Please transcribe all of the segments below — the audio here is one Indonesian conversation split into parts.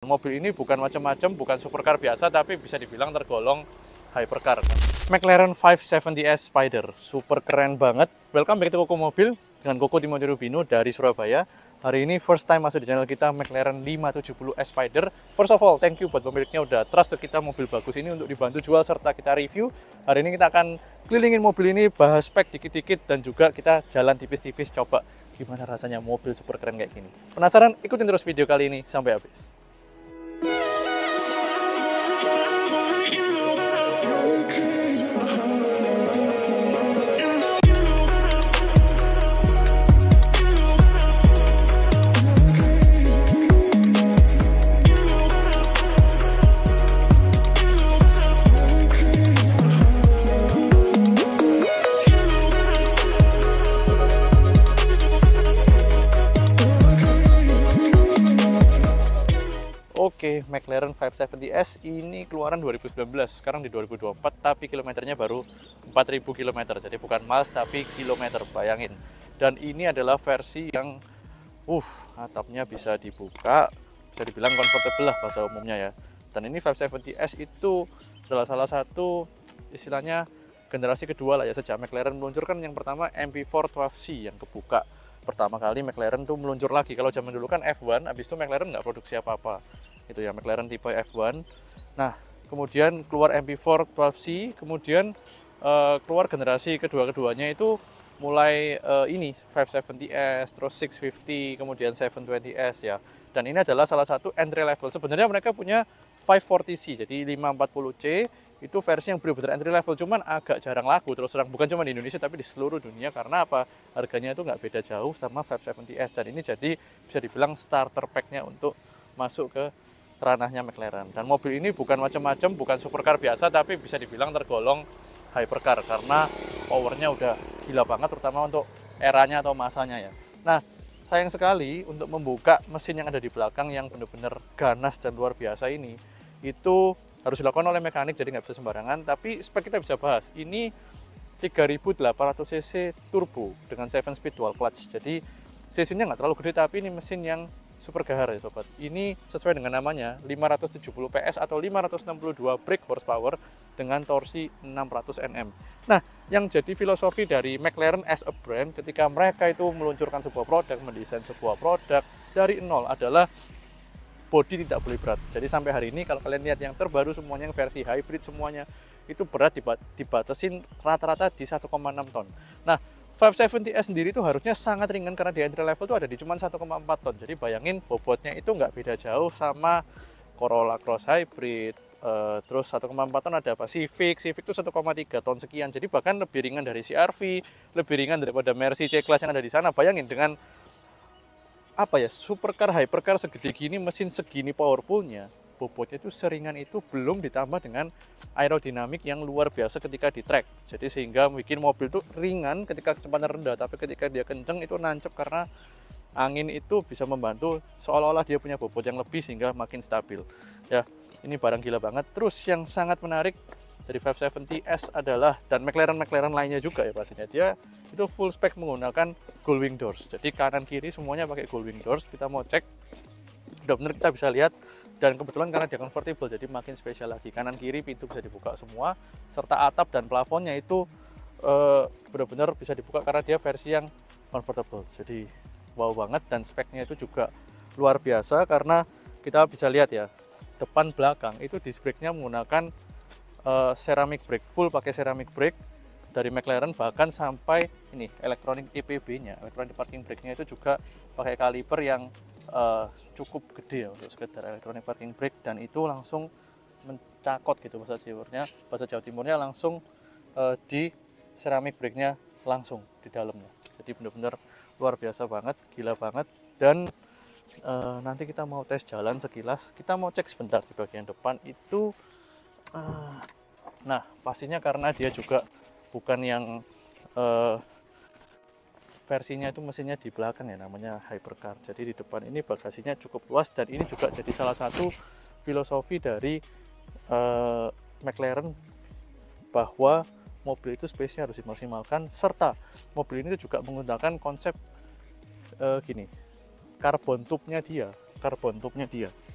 Mobil ini bukan macam-macam, bukan supercar biasa, tapi bisa dibilang tergolong hypercar. McLaren 570S Spider, super keren banget. Welcome back to Koko Mobil dengan Koko Timothy Rubino dari Surabaya. Hari ini first time masuk di channel kita, McLaren 570S Spider. First of all, thank you buat pemiliknya udah trust ke kita mobil bagus ini untuk dibantu jual serta kita review. Hari ini kita akan kelilingin mobil ini, bahas spek dikit-dikit, dan juga kita jalan tipis-tipis coba gimana rasanya mobil super keren kayak gini. Penasaran? Ikutin terus video kali ini sampai habis. Oke, McLaren 570S ini keluaran 2019, sekarang di 2024, tapi kilometernya baru 4.000 km, jadi bukan miles tapi kilometer, bayangin. Dan ini adalah versi yang, atapnya bisa dibuka, bisa dibilang comfortable lah bahasa umumnya ya. Dan ini 570S itu adalah salah satu istilahnya generasi kedua lah ya, sejak McLaren meluncurkan yang pertama MP4 12C yang kebuka. Pertama kali McLaren tuh meluncur lagi, kalau zaman dulu kan F1, habis itu McLaren nggak produksi apa-apa. Itu ya McLaren tipe F1. Nah, kemudian keluar MP4 12C, kemudian keluar generasi kedua-keduanya itu mulai ini 570S, terus 650, kemudian 720S ya. Dan ini adalah salah satu entry level. Sebenarnya mereka punya 540C, jadi 540C itu versi yang benar-benar entry level, cuman agak jarang laku terus terang, bukan cuma di Indonesia tapi di seluruh dunia. Karena apa? Harganya itu nggak beda jauh sama 570S, dan ini jadi bisa dibilang starter pack-nya untuk masuk ke ranahnya McLaren. Dan mobil ini bukan macam-macam, bukan supercar biasa, tapi bisa dibilang tergolong hypercar karena powernya udah gila banget, terutama untuk eranya atau masanya ya. Nah, sayang sekali untuk membuka mesin yang ada di belakang yang benar-benar ganas dan luar biasa ini, itu harus dilakukan oleh mekanik, jadi nggak bisa sembarangan. Tapi spek kita bisa bahas. Ini 3800 cc turbo dengan 7 speed dual clutch. Jadi cc-nya nggak terlalu gede, tapi ini mesin yang super gahar ya sobat. Ini sesuai dengan namanya, 570 PS atau 562 brake horsepower dengan torsi 600 Nm. Nah, yang jadi filosofi dari McLaren as a brand ketika mereka itu meluncurkan sebuah produk, mendesain sebuah produk dari nol adalah bodi tidak boleh berat. Jadi sampai hari ini kalau kalian lihat yang terbaru semuanya, yang versi hybrid semuanya itu berat dibatasin rata-rata di 1,6 ton. Nah, 570S sendiri itu harusnya sangat ringan karena di entry level itu ada di cuma 1,4 ton. Jadi bayangin bobotnya itu nggak beda jauh sama Corolla Cross Hybrid. Terus 1,4 ton ada apa? Civic itu 1,3 ton sekian. Jadi bahkan lebih ringan dari CR-V, lebih ringan daripada Mercy C-Class yang ada di sana. Bayangin dengan apa ya, supercar hypercar segede gini, mesin segini powerfulnya, bobotnya itu seringan itu, belum ditambah dengan aerodinamik yang luar biasa ketika di track. Jadi sehingga bikin mobil itu ringan ketika kecepatan rendah, tapi ketika dia kenceng itu nancep karena angin itu bisa membantu, seolah-olah dia punya bobot yang lebih sehingga makin stabil. Ya, ini barang gila banget. Terus yang sangat menarik dari 570S adalah, dan McLaren lainnya juga ya pastinya, dia itu full spec menggunakan gullwing doors. Jadi kanan kiri semuanya pakai gullwing doors. Kita mau cek, benar-benar kita bisa lihat. Dan kebetulan karena dia convertible, jadi makin spesial lagi. Kanan kiri pintu bisa dibuka semua, serta atap dan plafonnya itu benar-benar bisa dibuka karena dia versi yang convertible. Jadi wow banget, dan speknya itu juga luar biasa karena kita bisa lihat ya, depan belakang itu disc brake-nya menggunakan ceramic brake, full pakai ceramic brake dari McLaren, bahkan sampai ini elektronik EPB-nya, elektronik parking brake-nya itu juga pakai kaliper yang cukup gede ya untuk sekedar elektronik parking brake, dan itu langsung mencakot gitu bahasa Jawa Timurnya langsung di ceramic brake-nya langsung di dalamnya. Jadi benar-benar luar biasa banget, gila banget. Dan nanti kita mau tes jalan sekilas, kita mau cek sebentar di bagian depan itu. Nah, pastinya karena dia juga bukan yang versinya itu mesinnya di belakang ya, namanya hypercar. Jadi di depan ini bagasinya cukup luas, dan ini juga jadi salah satu filosofi dari McLaren bahwa mobil itu space-nya harus dimaksimalkan, serta mobil ini juga menggunakan konsep gini, carbon tube-nya dia.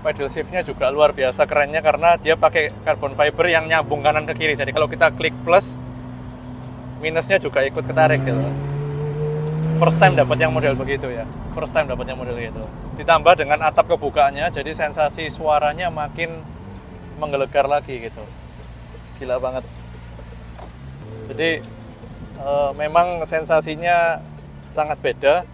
Pedal shiftnya juga luar biasa kerennya karena dia pakai carbon fiber yang nyambung kanan ke kiri. Jadi kalau kita klik plus, minusnya juga ikut ketarik gitu. First time dapat yang model begitu ya. First time dapat yang model gitu. Ditambah dengan atap kebukaannya, jadi sensasi suaranya makin menggelegar lagi gitu. Gila banget. Jadi memang sensasinya sangat beda.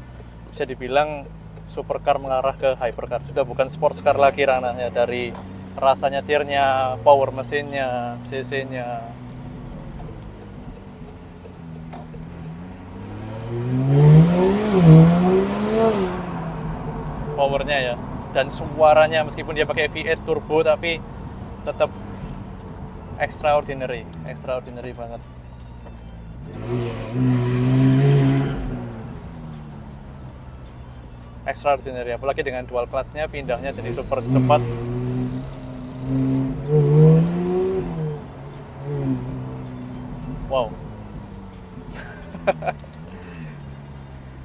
Bisa dibilang supercar mengarah ke hypercar, sudah bukan sports car lagi ranahnya, dari rasa nyetirnya, power mesinnya, cc-nya. Powernya ya, dan suaranya meskipun dia pakai V8 turbo tapi tetap extraordinary banget. Extraordinary, apalagi dengan dual clutch-nya, pindahnya jadi super cepat. Wow.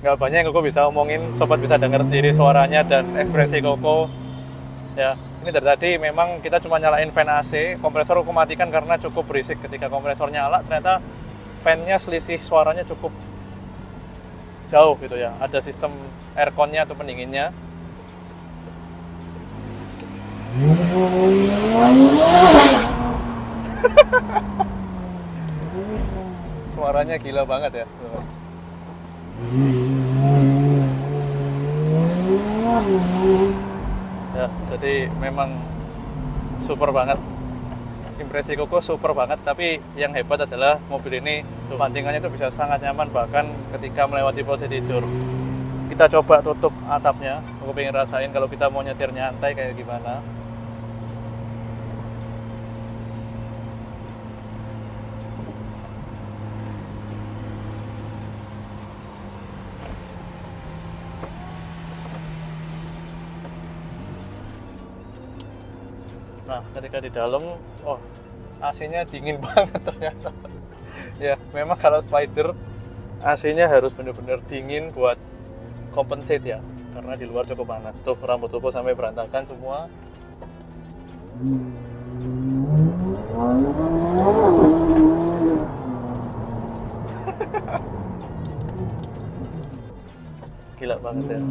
Nggak banyak yang Koko bisa omongin, sobat bisa dengar sendiri suaranya dan ekspresi Koko. Ya, ini dari tadi memang kita cuma nyalain fan AC, kompresor Koko matikan karena cukup berisik. Ketika kompresor nyala, ternyata fan-nya selisih suaranya cukup jauh gitu ya. Ada sistem aircon-nya atau pendinginnya. Suaranya gila banget ya. Ya, jadi memang super banget. Impresi Koko super banget, tapi yang hebat adalah mobil ini bantingannya itu bisa sangat nyaman bahkan ketika melewati pose tidur. Kita coba tutup atapnya, aku pengen rasain kalau kita mau nyetir nyantai kayak gimana. Nah, ketika di dalam, oh, AC-nya dingin banget ternyata. Ya, memang kalau Spider AC-nya harus benar-benar dingin buat compensate ya, karena di luar cukup panas. Tuh, rambut Koko sampai berantakan semua. Gila banget ya.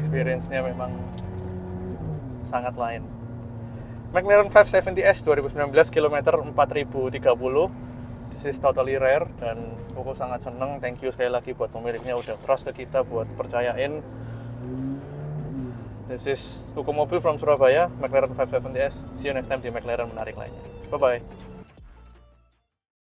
Experience-nya memang sangat lain. McLaren 570S 2019 kilometer 4030. This is totally rare dan Koko sangat seneng. Thank you sekali lagi buat pemiliknya udah trust ke kita buat percayain. This is Koko Mobil from Surabaya, McLaren 570S. See you next time di McLaren menarik lainnya. Bye bye.